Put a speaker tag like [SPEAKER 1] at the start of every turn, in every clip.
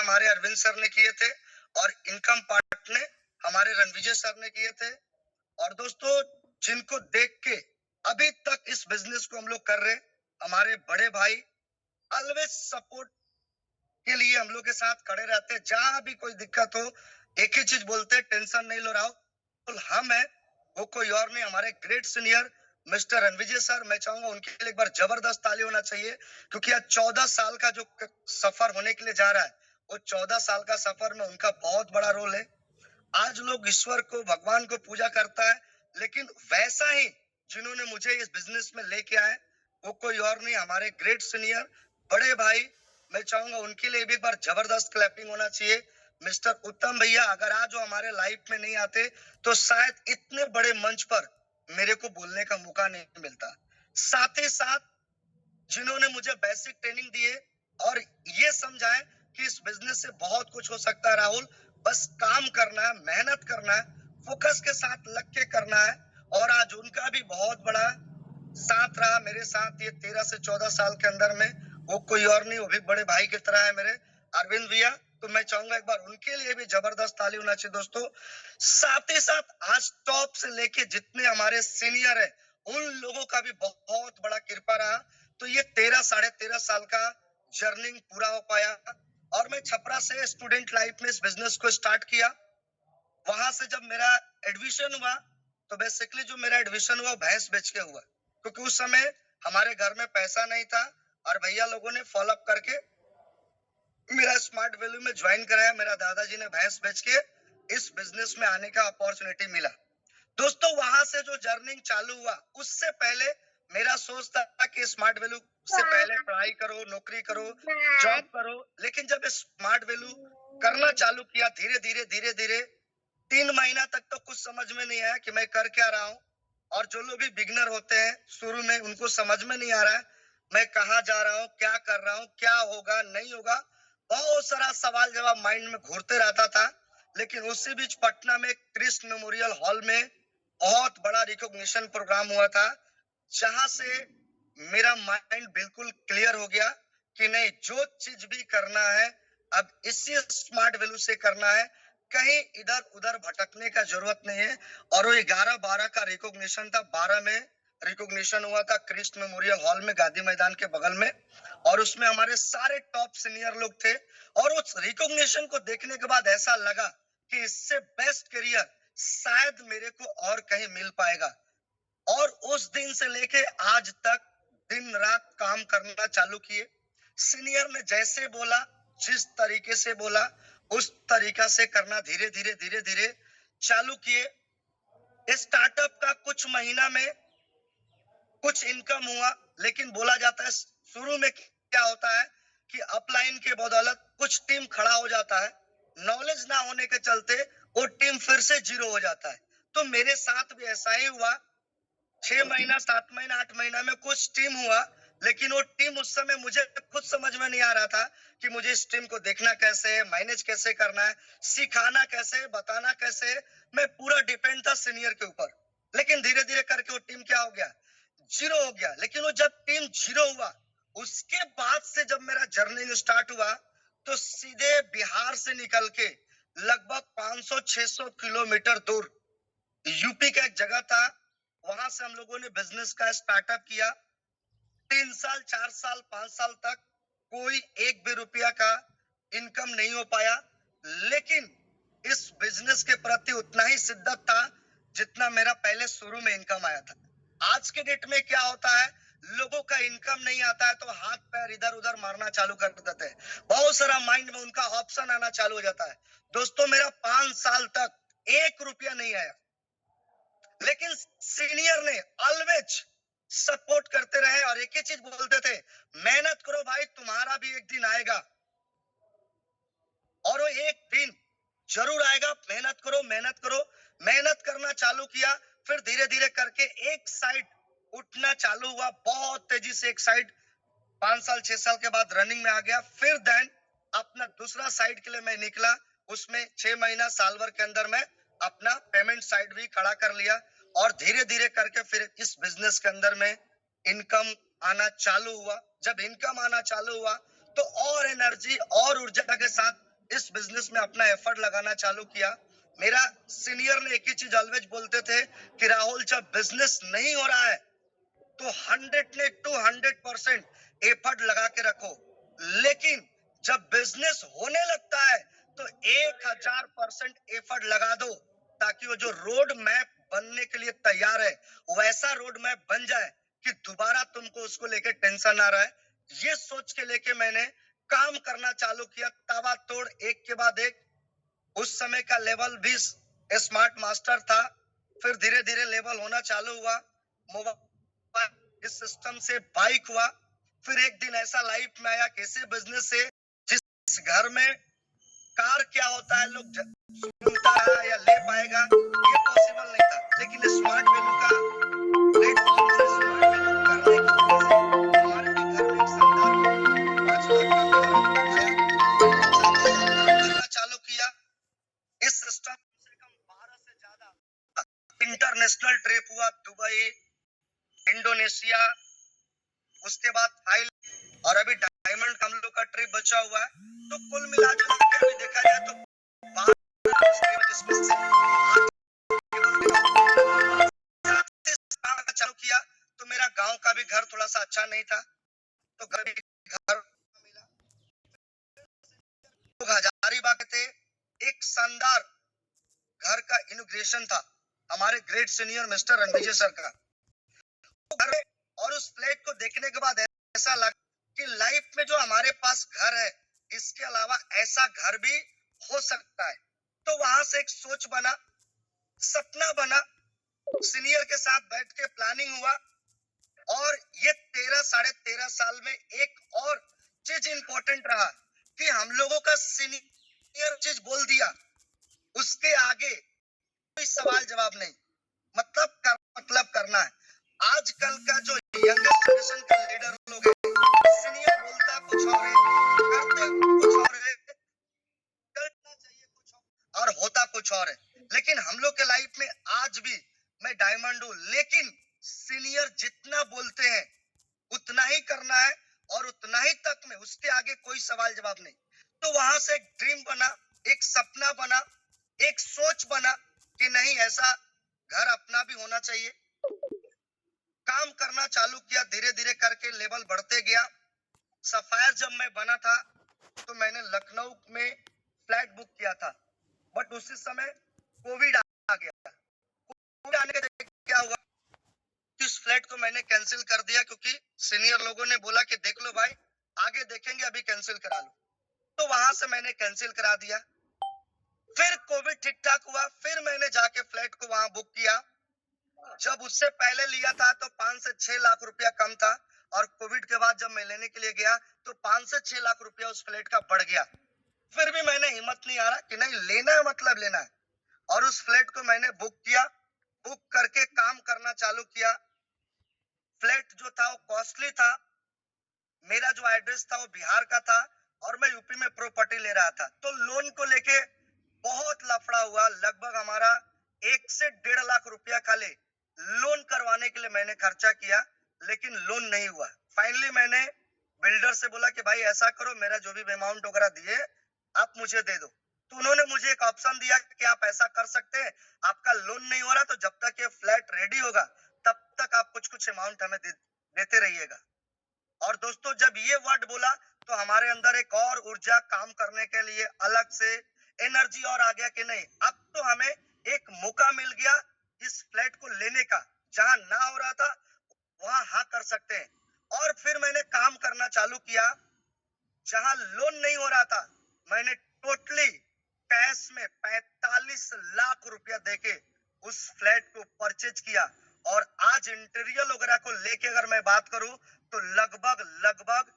[SPEAKER 1] हमारे अरविंद सर ने किए थे और इनकम पार्ट ने हमारे रणविजय सर ने किए थे। और दोस्तों, जिनको देख के अभी तक इस बिजनेस को हम लोग कर रहे, हमारे बड़े भाई ऑलवेज सपोर्ट के लिए हम लोग के साथ खड़े रहते हैं। जहां भी कोई दिक्कत हो, एक ही चीज बोलते हैं, टेंशन नहीं लो रहा हो, हम है, वो कोई और नहीं, हमारे great senior mister Ranvijay sir. मैं चाहूंगा उनके लिए एक बार जबरदस्त ताली होना चाहिए, क्योंकि आज 14 साल का जो सफर होने के लिए जा रहा है, वो 14 साल का सफर में उनका बहुत बड़ा रोल है। आज लोग ईश्वर को, भगवान को पूजा करता है, लेकिन वैसा ही जिन्होंने मुझे इस बिजनेस में लेके आए, वो कोई और नहीं, हमारे ग्रेट सीनियर बड़े भाई। मैं चाहूंगा उनके लिए भी एक बार जबरदस्त क्लैपिंग होना चाहिए। मिस्टर उत्तम भैया, अगर आज वो हमारे लाइफ में नहीं आते तो शायद इतने बड़े मंच पर मेरे को बोलने का मौका नहीं मिलता। साथ ही साथ जिन्होंने मुझे बेसिक ट्रेनिंग दिए और ये समझाए कि इस बिजनेस से बहुत कुछ हो सकता है राहुल, बस काम करना है, मेहनत करना है, फोकस के साथ लग के करना है। और आज उनका भी बहुत बड़ा साथ रहा मेरे साथ ये 13 से 14 साल के अंदर में। वो कोई और नहीं, वो भी बड़े भाई की तरह है मेरे, अरविंद भैया। तो मैं चाहूंगा एक बार उनके लिए भी जबरदस्त ताली होना चाहिए दोस्तों। साथ ही साथ आज टॉप से लेके जितने हमारे सीनियर है, उन लोगों का भी बहुत बड़ा कृपा रहा, तो ये 13 साढ़े 13 साल का जर्नी पूरा हो पाया। और मैं छपरा से स्टूडेंट लाइफ में इस बिजनेस को स्टार्ट किया। वहां से जब मेरा एडमिशन हुआ, तो बेसिकली जो मेरा एडमिशन हुआ भैंस बेच के हुआ, क्योंकि उस समय हमारे घर में पैसा नहीं था और भैया लोगों ने फॉलो अप करके मेरा स्मार्ट वैल्यू में ज्वाइन कराया। मेरा दादाजी ने भैंस बेच के इस बिजनेस में आने का अपॉर्चुनिटी मिला। दोस्तों, वहां से जो जर्नी चालू हुआ, उससे पहले मेरा सोच था कि स्मार्ट वैल्यू से पहले पढ़ाई करो, नौकरी करो, जॉब करो। लेकिन जब स्मार्ट वैल्यू करना चालू किया, धीरे धीरे धीरे धीरे 3 महीना तक तो कुछ समझ में नहीं आया कि मैं कर क्या रहा हूँ। और जो लोग भी बिगनर होते हैं शुरू में, उनको समझ में नहीं आ रहा है मैं कहाँ जा रहा हूँ, क्या कर रहा हूँ, क्या होगा नहीं होगा। बहुत सारा सवाल जवाब माइंड में घूरते रहता था। लेकिन उसी बीच पटना में कृष्ण मेमोरियल हॉल में बहुत बड़ा रिकॉग्निशन प्रोग्राम हुआ था, जहां से मेरा माइंड बिल्कुल क्लियर हो गया कि नहीं, जो चीज भी करना है अब इसी स्मार्ट वैल्यू से करना है, कहीं इधर उधर भटकने का जरूरत नहीं है। और वो 11-12 का रिकॉग्निशन था, 12 में रिकॉग्निशन हुआ था कृष्ण मेमोरियल हॉल में, गांधी मैदान के बगल में। और उसमें हमारे सारे टॉप सीनियर लोग थे। और उस रिकॉग्निशन को देखने के बाद ऐसा लगा कि इससे बेस्ट करियर शायद मेरे को और कहीं मिल पाएगा। और उस दिन से लेके आज तक दिन रात काम करना चालू किए। सीनियर ने जैसे बोला, जिस तरीके से बोला, उस तरीका से करना धीरे धीरे धीरे धीरे चालू किए। स्टार्टअप का कुछ महीना में कुछ इनकम हुआ, लेकिन बोला जाता है शुरू में क्या होता है कि अपलाइन के बदौलत कुछ टीम खड़ा हो जाता है, नॉलेज ना होने के चलते वो टीम फिर से जीरो हो जाता है। तो मेरे साथ भी ऐसा ही हुआ। 6 महीना, 7 महीना, 8 महीना में कुछ टीम हुआ, लेकिन वो टीम उस समय मुझे खुद समझ में नहीं आ रहा था कि मुझे इस टीम को देखना कैसे है, मैनेज कैसे करना है, सिखाना कैसे है, बताना कैसे है। मैं पूरा डिपेंड था सीनियर के ऊपर। लेकिन धीरे धीरे करके वो टीम क्या हो गया, जीरो हो गया। लेकिन वो जब टीम जीरो हुआ, उसके बाद से जब मेरा जर्नी स्टार्ट हुआ, तो सीधे बिहार से निकल के लगभग 500-600 किलोमीटर दूर यूपी का एक जगह था, वहां से हम लोगों ने बिजनेस का स्टार्टअप किया। 3 साल, 4 साल, 5 साल तक कोई एक भी रुपया का इनकम नहीं हो पाया। लेकिन इस बिजनेस के प्रति उतना ही शिद्दत था जितना मेरा पहले शुरू में इनकम आया था। आज के डेट में क्या होता है, लोगों का इनकम नहीं आता है तो हाथ पैर इधर उधर मारना चालू कर देते हैं, बहुत सारा माइंड में उनका ऑप्शन आना चालू हो जाता है। दोस्तों, मेरा 5 साल तक 1 रुपया नहीं आया, लेकिन सीनियर ने ऑलवेज सपोर्ट करते रहे और एक ही चीज बोलते थे, मेहनत करो भाई, तुम्हारा भी एक दिन आएगा। और वो एक दिन जरूर आएगा, मेहनत करो, मेहनत करो। मेहनत करना चालू किया, फिर धीरे धीरे करके एक साइड उठना चालू हुआ, बहुत तेजी से एक साइड 5 साल 6 साल के बाद रनिंग में आ गया। फिर देन अपना दूसरा साइड के लिए मैं निकला, उसमें 6 महीना साल भर के अंदर में अपना पेमेंट साइड भी खड़ा कर लिया। और धीरे धीरे करके फिर इस बिजनेस के अंदर में इनकम आना चालू हुआ। जब इनकम आना चालू हुआ, तो और एनर्जी और ऊर्जा के साथ इस बिजनेस में अपना एफर्ट लगाना चालू किया। मेरा सीनियर ने एक ही चीज ऑलवेज बोलते थे कि राहुल, जब बिजनेस नहीं हो रहा है तो 100% एफर्ट लगा के रखो, लेकिन जब बिजनेस होने लगता है तो 1000% एफर्ट लगा दो, ताकि वो जो रोड मैप बनने के लिए तैयार है वैसा रोड मैप बन जाए कि दोबारा तुमको उसको लेके टेंशन ना रहे। ये सोच के लेके मैंने काम करना चालू किया, ताबड़तोड़, एक के बाद एक। उस समय का लेवल भी स्मार्ट मास्टर था, फिर धीरे धीरे लेवल होना चालू हुआ, मोबाइल इस सिस्टम से बाइक हुआ, फिर एक दिन ऐसा लाइफ में आया किसी बिजनेस से जिस घर में कार क्या होता है लोग सुनता है या ले पाएगा, ये पॉसिबल नहीं था। लेकिन स्मार्ट वैल्यू का प्लेटफॉर्म से, स्मार्ट वैल्यू करने की वजह से हमारे भी घर में एक शानदार 5 लाख का कार आया, करना चालू किया। इस सिस्टम से कम 12 से ज्यादा इंटरनेशनल ट्रिप हुआ, दुबई, इंडोनेशिया, उसके बाद थाईलैंड, और अभी डायमंड हम लोग का ट्रिप बचा हुआ है। तो कुल मिला के भी देखा जाए तो 12 जिसमें से चालू किया तो मेरा गांव का भी घर थोड़ा सा अच्छा नहीं था, तो घर मिला। लोग हजारीबाग थे, एक शानदार घर का इनॉग्रेशन था हमारे great senior mister Ranvijay sir का। और उस फ्लैट को देखने के बाद ऐसा लगा कि लाइफ में जो हमारे पास घर है, इसके अलावा ऐसा घर भी हो सकता है। तो वहां से एक सोच बना, सपना बना, सीनियर के साथ बैठ के प्लानिंग हुआ, और ये 13 साढ़े 13 साल में एक और चीज इंपॉर्टेंट रहा कि हम लोगों का सीनियर चीज बोल दिया, उसके आगे कोई सवाल जवाब नहीं, मतलब करना है। आजकल का जो यंगेस्ट जनरेशन का लीडर लोग है, सीनियर बोलता कुछ और है, करते कुछ और है, करना चाहिए कुछ और होता कुछ और है। लेकिन हम लोग के लाइफ में आज भी मैं डायमंड हूं, लेकिन सीनियर जितना बोलते हैं उतना ही करना है, और उतना ही तक में, उसके आगे कोई सवाल जवाब नहीं। तो वहां से एक ड्रीम बना, एक सपना बना, एक सोच बना कि नहीं, ऐसा घर अपना भी होना चाहिए। काम करना चालू किया, धीरे धीरे करके लेवल बढ़ते गया। सफायर जब मैं बना था तो मैंने लखनऊ में फ्लैट बुक किया था, बट उसी समय कोविड आ गया। कोविड आने के क्या हुआ, इस फ्लैट को मैंने कैंसिल कर दिया, क्योंकि सीनियर लोगों ने बोला कि देख लो भाई, आगे देखेंगे, अभी कैंसिल करा लो। तो वहां से मैंने कैंसिल करा दिया। फिर कोविड ठीक ठाक हुआ, फिर मैंने जाके फ्लैट को वहां बुक किया। जब उससे पहले लिया था तो 5 से 6 लाख रुपया कम था, और कोविड के बाद जब मैं लेने के लिए गया तो 5 से 6 लाख रुपया उस फ्लैट का बढ़ गया। फिर भी मैंने हिम्मत नहीं आ रहा कि नहीं, लेना है मतलब लेना है, और उस फ्लैट को मैंने बुक किया। बुक करके काम करना चालू किया। फ्लैट जो था वो कॉस्टली था, मेरा जो एड्रेस था वो बिहार का था, और मैं यूपी में प्रॉपर्टी ले रहा था। तो लोन को लेके बहुत लफड़ा हुआ, लगभग हमारा 1 से 1.5 लाख रुपया खाली लोन करवाने के लिए मैंने खर्चा किया, लेकिन लोन नहीं हुआ। फाइनली मैंने बिल्डर से बोला कि भाई ऐसा करो, मेरा जो भी अमाउंट वगैरह दिए आप मुझे दे दो। तो उन्होंने मुझे एक ऑप्शन दिया कि आप ऐसा कर सकते हैं, आपका लोन नहीं हो रहा तो जब तक ये फ्लैट रेडी होगा तब तक आप कुछ कुछ अमाउंट हमें देते रहिएगा। और दोस्तों, जब ये वर्ड बोला तो हमारे अंदर एक और ऊर्जा, काम करने के लिए अलग से एनर्जी और आ गया कि नहीं, अब तो हमें एक मौका मिल गया इस फ्लैट को लेने का। जहां ना हो रहा था वहां हाँ कर सकते हैं। और फिर मैंने काम करना चालू किया। जहां लोन नहीं हो रहा था, मैंने टोटली कैश में 45 लाख रुपया देके उस फ्लैट को परचेज किया। और आज इंटीरियर वगैरह को लेके अगर मैं बात करूं तो लगभग लगभग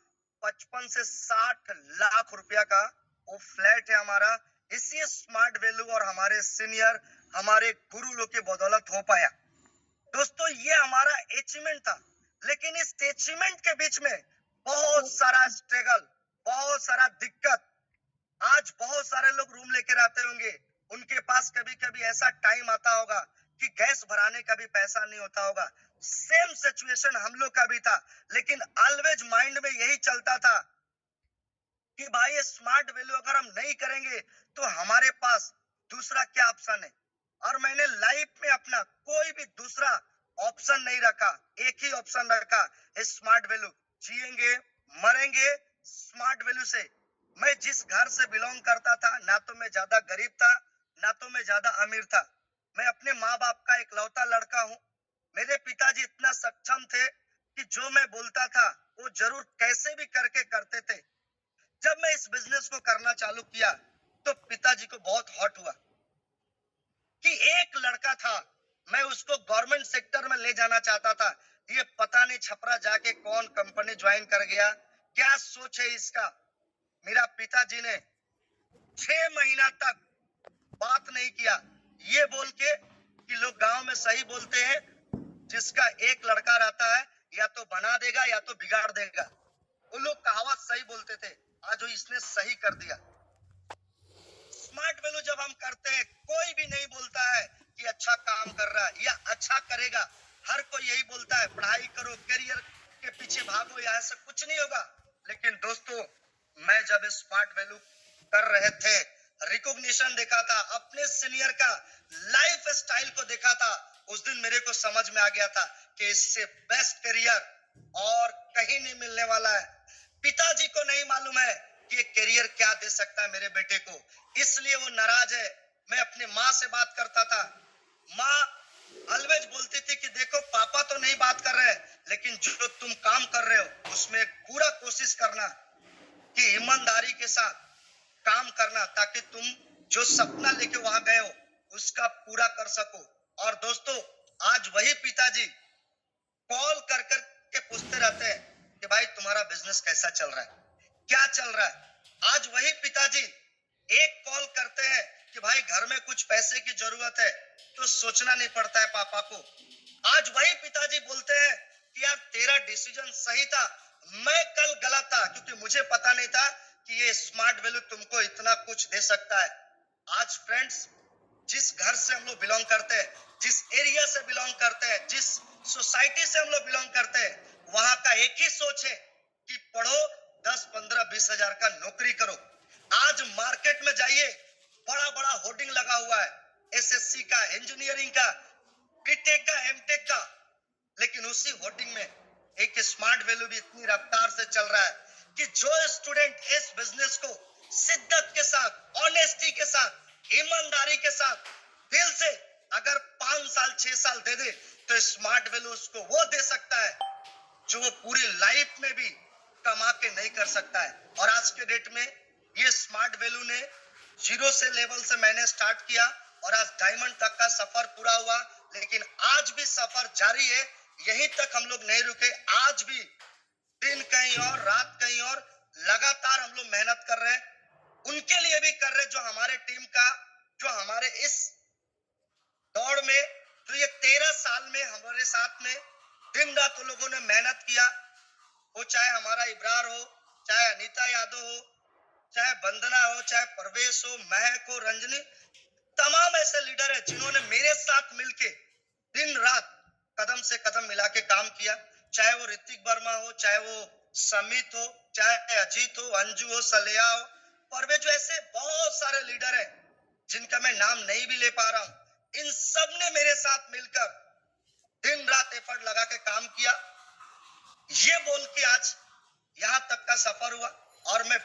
[SPEAKER 1] 55 से 60 लाख रुपया का वो फ्लैट है हमारा। इसी स्मार्ट वैल्यू और हमारे सीनियर, हमारे गुरु लोग के बदौलत हो पाया। दोस्तों, ये हमारा अचीवमेंट था, लेकिन इस अचीवमेंट के बीच में बहुत सारा स्ट्रगल, बहुत सारा दिक्कत। आज बहुत सारे लोग रूम लेके रहते होंगे, उनके पास कभी कभी ऐसा टाइम आता होगा कि गैस भराने का भी पैसा नहीं होता होगा। सेम सिचुएशन हम लोग का भी था, लेकिन ऑलवेज माइंड में यही चलता था कि भाई स्मार्ट वैल्यू अगर हम नहीं करेंगे तो हमारे पास दूसरा क्या ऑप्शन है। और मैंने लाइफ में अपना कोई भी दूसरा ऑप्शन नहीं रखा, एक ही ऑप्शन रखा, स्मार्ट वैल्यू। जिएंगे मरेंगे स्मार्ट वैल्यू से। मैं जिस घर से बिलोंग करता था, ना तो मैं ज्यादा गरीब था, ना तो मैं ज्यादा अमीर था। मैं अपने माँ बाप का इकलौता लड़का हूँ। मेरे पिताजी इतना सक्षम थे कि जो मैं बोलता था वो जरूर कैसे भी करके करते थे। जब मैं इस बिजनेस को करना चालू किया तो पिताजी को बहुत हॉट हुआ कि एक लड़का था, मैं उसको गवर्नमेंट सेक्टर में ले जाना चाहता था, ये पता नहीं छपरा जाके कौन कंपनी ज्वाइन कर गया, क्या सोच है इसका। मेरा पिताजी ने 6 महीना तक बात नहीं किया, ये बोल के कि लोग गांव में सही बोलते हैं, जिसका एक लड़का रहता है या तो बना देगा या तो बिगाड़ देगा। वो लोग कहावत सही बोलते थे, आज वो इसने सही कर दिया। स्मार्ट वैल्यू जब हम करते हैं, कोई भी नहीं बोलता है कि अच्छा काम कर रहा है या अच्छा करेगा। हर कोई यही बोलता है पढ़ाई करो, करियर के पीछे भागो, या ऐसा कुछ नहीं होगा। लेकिन दोस्तों, मैं जब स्मार्ट वैल्यू कर रहे थे, रिकॉग्निशन देखा था, अपने सीनियर का लाइफ स्टाइल को देखा था, उस दिन मेरे को समझ में आ गया था कि इससे बेस्ट करियर और कहीं नहीं मिलने वाला है। पिताजी को नहीं मालूम है कि ये करियर क्या दे सकता है मेरे बेटे को, इसलिए वो नाराज है। मैं अपनी माँ से बात करता था, माँ ऑलवेज बोलती थी कि देखो पापा तो नहीं बात कर रहे, लेकिन जो तुम काम कर रहे हो उसमें पूरा कोशिश करना कि ईमानदारी के साथ काम करना, ताकि तुम जो सपना लेके वहां गए हो उसका पूरा कर सको। और दोस्तों, आज वही पिताजी कॉल कर कर के पूछते रहते हैं कि भाई तुम्हारा बिजनेस कैसा चल रहा है, क्या चल रहा है। आज वही पिताजी एक कॉल करते हैं कि भाई घर में कुछ पैसे की जरूरत है, तो सोचना नहीं पड़ता है पापा को। आज वही पिताजी बोलते हैं कि यार तेरा डिसीजन सही था, मैं कल गलत था, क्योंकि मुझे पता नहीं था कि ये स्मार्ट वैल्यू तुमको इतना कुछ दे सकता है। आज फ्रेंड्स, जिस घर से हम लोग बिलोंग करते हैं, जिस एरिया से बिलोंग करते हैं, जिस सोसाइटी से हम लोग बिलोंग करते हैं, वहां का एक ही सोच है कि पढ़ो, 10 15 20 हजार का नौकरी करो। आज मार्केट में जाइए, बड़ा बड़ा होर्डिंग लगा हुआ है, एसएससी का, इंजीनियरिंग का, बीटेक का, एमटेक का। लेकिन उसी होर्डिंग में एक स्मार्ट वैल्यू भी इतनी रफ्तार से चल रहा है कि जो स्टूडेंट इस बिजनेस को शिद्दत के साथ, ऑनेस्टी के साथ, ईमानदारी के साथ, दिल से अगर 5 साल 6 साल दे दे, तो स्मार्ट वैल्यू उसको वो दे सकता है जो वो पूरी लाइफ में भी कमा के नहीं कर सकता है। और आज के डेट में ये स्मार्ट वैल्यू ने जीरो से लेवल से मैंने स्टार्ट किया और आज डायमंड तक का सफर पूरा हुआ। लेकिन आज भी सफर जारी है, यहीं तक हम लोग नहीं रुके। आज भी दिन कहीं और रात कहीं और, लगातार हम लोग मेहनत कर रहे हैं, उनके लिए भी कर रहे हैं जो हमारे टीम का, जो हमारे इस दौड़ में, जो ये 13 साल में हमारे साथ में दिन रात उन लोगों ने मेहनत किया। वो चाहे हमारा इब्रार हो, चाहे अनीता यादव हो, चाहे वंदना हो, चाहे परवेश हो, महक हो, रंजनी, तमाम ऐसे लीडर है जिन्होंने मेरे साथ मिलके दिन रात कदम से कदम मिला के काम किया। चाहे वो ऋतिक वर्मा हो, चाहे वो समित हो, चाहे अजीत हो, अंजू हो, सलिया हो, परवेज, जो ऐसे बहुत सारे लीडर हैं जिनका मैं नाम नहीं भी ले पा रहा हूं। इन सब ने मेरे साथ मिलकर दिन रात एफर्ट लगा के काम किया। ये बोल के आज यहाँ तक का सफर हुआ। और मैं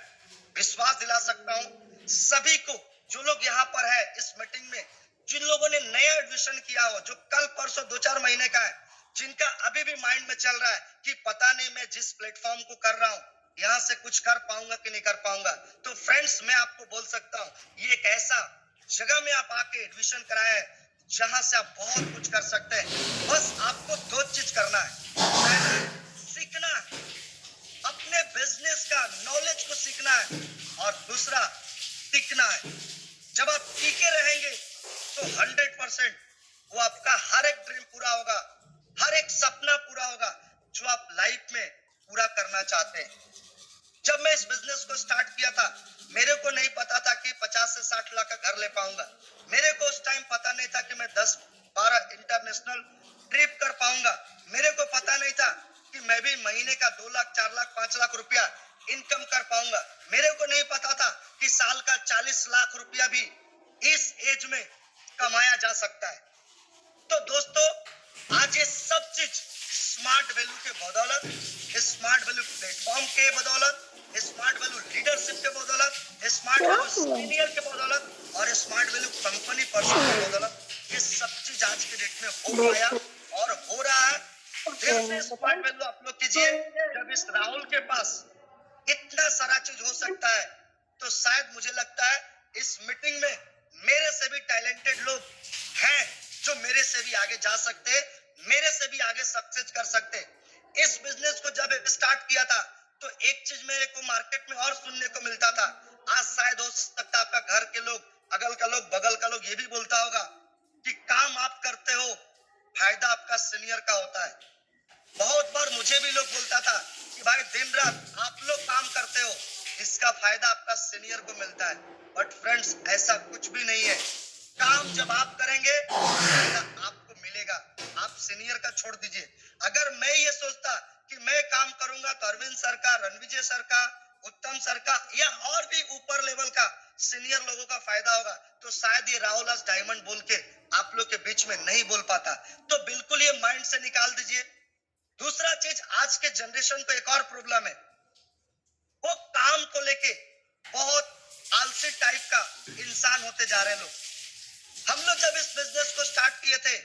[SPEAKER 1] विश्वास दिला सकता हूँ सभी को, जो लोग यहाँ पर है इस मीटिंग में, जिन लोगों ने नया एडमिशन किया हो, जो कल परसों 2-4 महीने का है, जिनका अभी भी माइंड में चल रहा है कि पता नहीं मैं जिस प्लेटफॉर्म को कर रहा हूँ यहाँ से कुछ कर पाऊंगा कि नहीं कर पाऊंगा, तो फ्रेंड्स मैं आपको बोल सकता हूँ ये एक ऐसा जगह में आप आके एडमिशन कराए जहां से आप बहुत कुछ कर सकते हैं। बस आपको 2 चीज करना है, सीखना है, अपने बिजनेस का नॉलेज को सीखना है, और दूसरा टिकना है। जब आप टिके रहेंगे तो 100% वो आपका हर एक ड्रीम पूरा होगा, हर एक सपना पूरा होगा जो आप लाइफ में पूरा करना चाहते हैं। जब मैं इस बिजनेस को स्टार्ट किया था, मेरे को नहीं पता था कि 50 से 60 लाख का घर ले पाऊंगा। मेरे को उस टाइम पता नहीं था कि मैं 10-12 इंटरनेशनल ट्रिप कर पाऊंगा। मेरे को पता नहीं था कि मैं भी महीने का 2 लाख, 4 लाख, 5 लाख रुपया इनकम कर पाऊंगा। मेरे को लाख रुपया भी इस एज में कमाया जा सकता है। तो दोस्तों, आज ये सब चीज स्मार्ट वैल्यू के बदौलत, स्मार्ट वैल्यू प्लेटफॉर्म के बदौलत, स्मार्ट वैल्यू लीडरशिप के बदौलत, स्मार्ट वैल्यू सीनियर के बदौलत और स्मार्ट वैल्यू कंपनी पर्सन के बदौलत ये सब चीज आज के डेट में हो पाया और हो रहा है। दिल से स्मार्ट वैल्यू आप लोग कीजिए। जब इस राहुल के पास इतना सारा चीज हो सकता है तो शायद मुझे लगता है इस मीटिंग में मेरे से भी टैलेंटेड लोग हैं जो मेरे से भी आगे जा सकते, मेरे से भी आगे सक्सेस कर सकते। इस बिजनेस को जब स्टार्ट किया था तो एक चीज मेरे को मार्केट में और सुनने को मिलता था। आज शायद हो सकता है आपका घर के लोग, अगल का लोग, बगल का लोग ये भी बोलता होगा कि काम आप करते हो, फायदा आपका सीनियर का होता है। बहुत बार मुझे भी लोग बोलता था कि भाई दिन रात आप लोग काम करते हो, इसका फायदा आपका सीनियर को मिलता है। बट फ्रेंड्स, ऐसा कुछ भी नहीं है। काम जब आप करेंगे फायदा आपको मिलेगा। आप सीनियर का छोड़ दीजिए। अगर मैं ये सोचता कि मैं काम करूंगा तो अरविंद सर का, रणविजय सर का, उत्तम सर का या और भी ऊपर लेवल का सीनियर लोगों का फायदा होगा तो शायद ये राहुल आज डायमंड बोल के आप लोग के बीच में नहीं बोल पाता। तो बिल्कुल ये माइंड से निकाल दीजिए। दूसरा चीज, आज के जनरेशन को एक और प्रॉब्लम है, वो काम को लेके बहुत आलसी टाइप का इंसान होते जा रहे हैं लोग। हम लोग जब इस बिजनेस को स्टार्ट किए थे,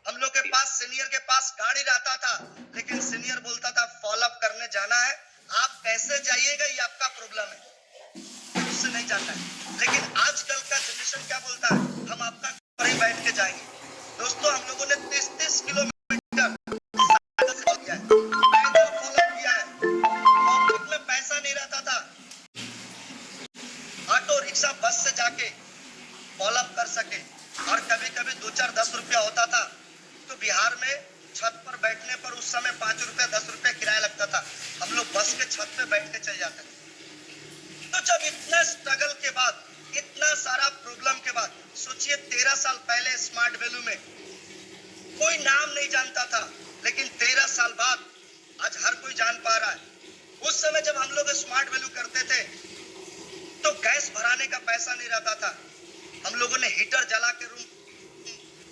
[SPEAKER 1] हम लोग के पास सीनियर के पास गाड़ी रहता था, लेकिन सीनियर बोलता था फॉलो अप करने जाना है, आप कैसे जाइएगा ये आपका प्रॉब्लम है, उससे नहीं जाता है। लेकिन आजकल का जनरेशन क्या बोलता है, हम आपका घर ही बैठ के जाएंगे। दोस्तों, हम लोगों ने 30-30 किलोमीटर पैसा नहीं रहता था, ऑटो रिक्शा बस से जाके फॉलो अप कर सके। और कभी कभी 2-4-10 रुपया होता था तो बिहार में छत पर बैठने पर उस समय 5 रुपया 10 रुपया किराया लगता था, हम लोग बस के छत पे बैठ के चले जाते थे। तो जब इतना स्ट्रगल के बाद, इतना सारा प्रॉब्लम के बाद, सोचिए 13 साल पहले स्मार्ट वैल्यू में कोई नाम नहीं जानता था, लेकिन 13 साल बाद आज हर कोई जान पा रहा है। उस समय जब हम लोग स्मार्ट वैल्यू करते थे तो गैस भराने का पैसा नहीं रहता था, हम लोगों ने हीटर जला के रूम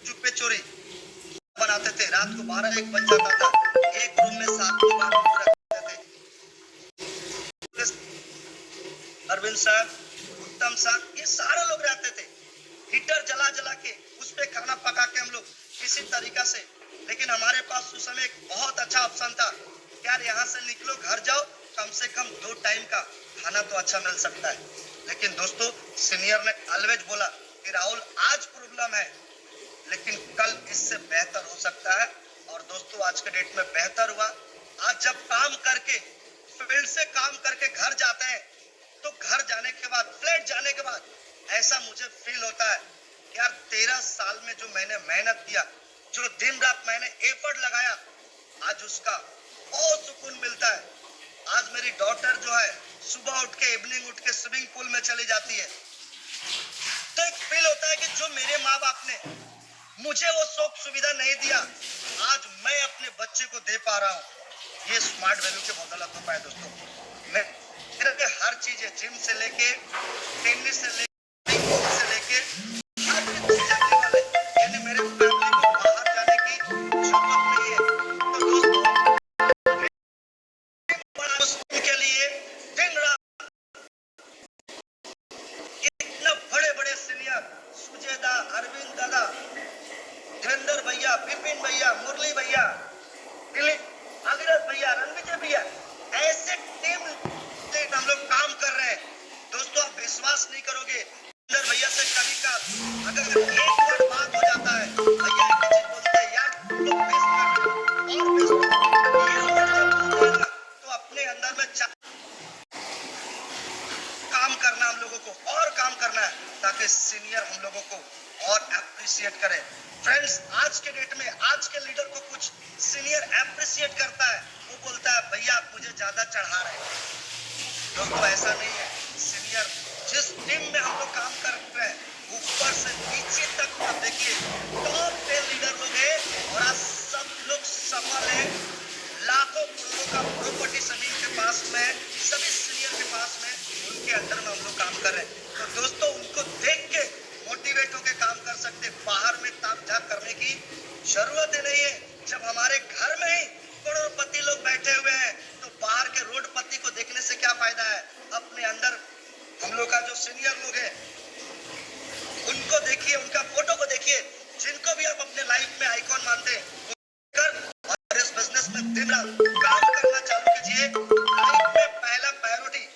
[SPEAKER 1] चुप्पे चोरी बनाते थे। रात को 12-1 बज जाता था, एक रूम में 7 लोग रहते थे। अरविंद सर, उत्तम सर, ये सारे लोग रहते थे। हीटर जला जला के उस पे खाना पका के हम लोग किसी तरीका से, लेकिन हमारे पास उस समय एक बहुत अच्छा ऑप्शन था, यार यहाँ से निकलो, घर जाओ, कम से कम 2 टाइम का खाना तो अच्छा मिल सकता है। लेकिन दोस्तों, सीनियर ने ऑलवेज बोला कि राहुल आज प्रॉब्लम है लेकिन कल इससे बेहतर हो सकता है। और दोस्तों, आज के डेट में बेहतर हुआ। आज जब काम करके, फील्ड से काम करके घर जाते हैं तो घर जाने के बाद, फ्लैट जाने के बाद ऐसा मुझे फील होता है यार 13 साल में जो मैंने मेहनत किया, जो दिन रात मैंने एफर्ट लगाया, आज उसका बहुत सुकून मिलता है। आज मेरी डॉटर जो है सुबह उठ के, इवनिंग उठ के स्विमिंग पूल में चली जाती है, तो एक फील होता है कि जो मेरे माँ बाप ने मुझे वो सुख सुविधा नहीं दिया, आज मैं अपने बच्चे को दे पा रहा हूँ। ये स्मार्ट वैल्यू के बदौलत हो पाया दोस्तों। मैं मेरे हर चीज है, जिम से लेके टेनिस से लेके हर चीज जानने वाले, यानी मेरे फैमिली को बाहर जाने की जरूरत नहीं है। तो दोस्तों, के लिए दिन रात इतना बड़े बड़े सीनियर, सुजेदा, अरविंद दादा, धीरेन्द्र भैया, विपिन भैया, मुरली भैया, भागीरथ भैया, रणविजय भैया, ऐसे टीम हम लोग काम कर रहे हैं। दोस्तों, आप विश्वास नहीं करोगे, धीरेन्द्र भैया से कभी का अगर एक बार बात हो जाता है, भैया एक चीज बोलते हैं, यार तुम लोग बेस्ट कर रहे हो और बेस्ट ये वर्ड जब बोलते हैं ना, तो अपने अंदर में काम करना, हम लोगों को और काम करना है ताकि सीनियर हम लोगों को और अप्रिशिएट करे। फ्रेंड्स, आज के डेट में आज के लीडर को कुछ सीनियर अप्रिशिएट करता है, वो बोलता है भैया आप मुझे ज्यादा चढ़ा रहे हैं। दोस्तों, ऐसा नहीं है। सीनियर जिस टीम में हम लोग काम कर रहे हैं, ऊपर से नीचे तक का देखिए टॉप 10 लीडर लोग हैं और आज सब लोग सफल है। लाखों करोड़ों का प्रॉपर्टी सभी के पास में, सभी सीनियर के पास में, उनके अंडर में हम लोग काम कर रहे हैं। तो दोस्तों उनको देख के मोटिवेट होकर काम कर सकते, बाहर में ताक झाक करने की जरूरत ही नहीं है। जब हमारे घर में ही करोड़पति लोग बैठे हुए हैं तो बाहर के रोडपति को देखने से क्या फायदा है। अपने अंदर हम लोग का जो सीनियर लोग हैं उनको देखिए, उनका फोटो को देखिए, जिनको भी आप अपने लाइफ में आइकॉन मानते हैं और इस बिजनेस में दिन रात काम करना चालू कीजिए। लाइफ में पहला प्रायोरिटी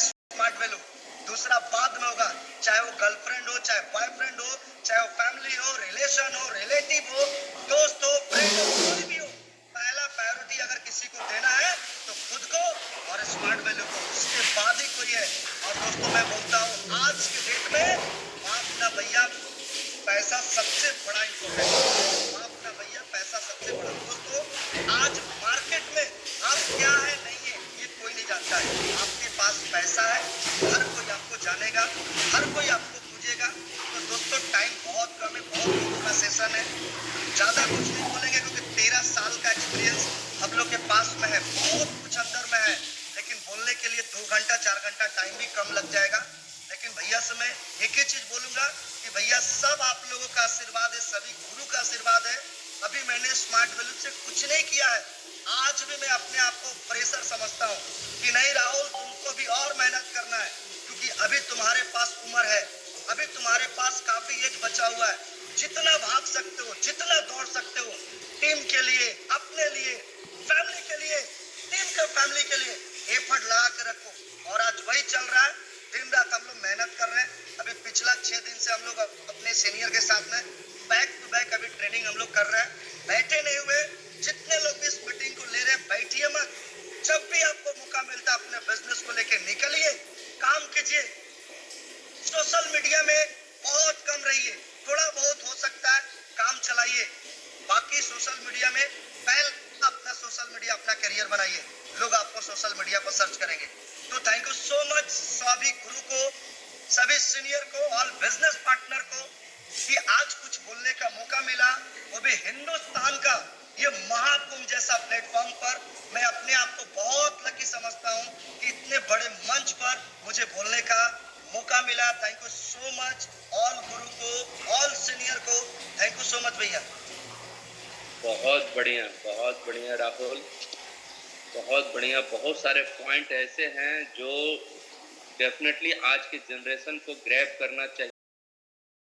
[SPEAKER 1] स्मार्ट वैल्यू, दूसरा बाद में होगा, चाहे वो गर्लफ्रेंड हो, चाहे बॉयफ्रेंड हो, चाहे वो फैमिली हो, रिलेशन हो, रिलेटिव हो, दोस्त हो, फ्रेंड हो, कोई भी हो। पहला प्रायोरिटी अगर किसी को देना है तो खुद को और स्मार्ट वैल्यू को, उसके बाद ही कोई है। और दोस्तों मैं बोलता हूँ आज के डेट में माफ ना भैया, पैसा सबसे बड़ा इंपॉर्टेंट है। माफ ना भैया, पैसा सबसे बड़ा। दोस्तों आज मार्केट में आप क्या है नहीं है ये कोई नहीं जानता है। आपके पास पैसा है, हर कोई आपको जानेगा, हर कोई आपको पूछेगा। तो दोस्तों टाइम बहुत कम है, बहुत लोगों का सेशन है, ज्यादा कुछ नहीं बोलेंगे क्योंकि 13 साल का एक्सपीरियंस हम लोग के पास में है, बहुत कुछ अंदर में है, लेकिन बोलने के लिए 2 घंटा 4 घंटा टाइम भी कम लग जाएगा। लेकिन भैया से मैं एक ही चीज बोलूंगा कि भैया सब आप लोगों का आशीर्वाद है, सभी गुरु का आशीर्वाद है। अभी मैंने स्मार्ट वैल्यू से कुछ नहीं किया है, आज भी मैं अपने आप को प्रेशर समझता हूँ कि नहीं राहुल तुमको भी और मेहनत करना है, क्योंकि अभी तुम्हारे पास उम्र है, अभी तुम्हारे पास काफी एज बचा हुआ है। जितना भाग सकते हो, जितना दौड़ सकते हो, टीम के लिए, अपने लिए, फैमिली के लिए, टीम के फैमिली के लिए एफर्ट लगा के रखो। और आज वही चल रहा है, दिन रात हम लोग मेहनत कर रहे हैं। अभी पिछला 6 दिन से हम लोग अपने सीनियर के साथ में बैक टू बैक अभी ट्रेनिंग हम लोग कर रहे हैं, बैठे नहीं हुए। जितने लोग भी इस मीटिंग को ले रहे हैं बैठिए मत, जब भी आपको मौका मिलता है अपने बिजनेस को लेके निकलिए, काम कीजिए। सोशल मीडिया में बहुत कम रहिए, थोड़ा बहुत हो सकता है काम चलाइए, बाकी सोशल मीडिया में पहले अपना सोशल मीडिया अपना करियर बनाइए, लोग आपको सोशल मीडिया पर सर्च करेंगे। तो थैंक यू सो मच सभी गुरु को, सभी सीनियर को और बिजनेस पार्टनर को कि आज कुछ बोलने का मौका मिला, वो भी हिंदुस्तान का ये महाकुंभ जैसा प्लेटफॉर्म पर। मैं अपने आप को बहुत लकी समझता हूँ कि इतने बड़े मंच पर मुझे बोलने का मौका मिला। Thank you so much all गुरु को, ऑल सीनियर को, थैंक यू सो मच भैया।
[SPEAKER 2] बहुत बढ़िया राहुल, बहुत बढ़िया। बहुत सारे पॉइंट ऐसे हैं जो डेफिनेटली आज के जनरेशन को ग्रैब करना चाहिए।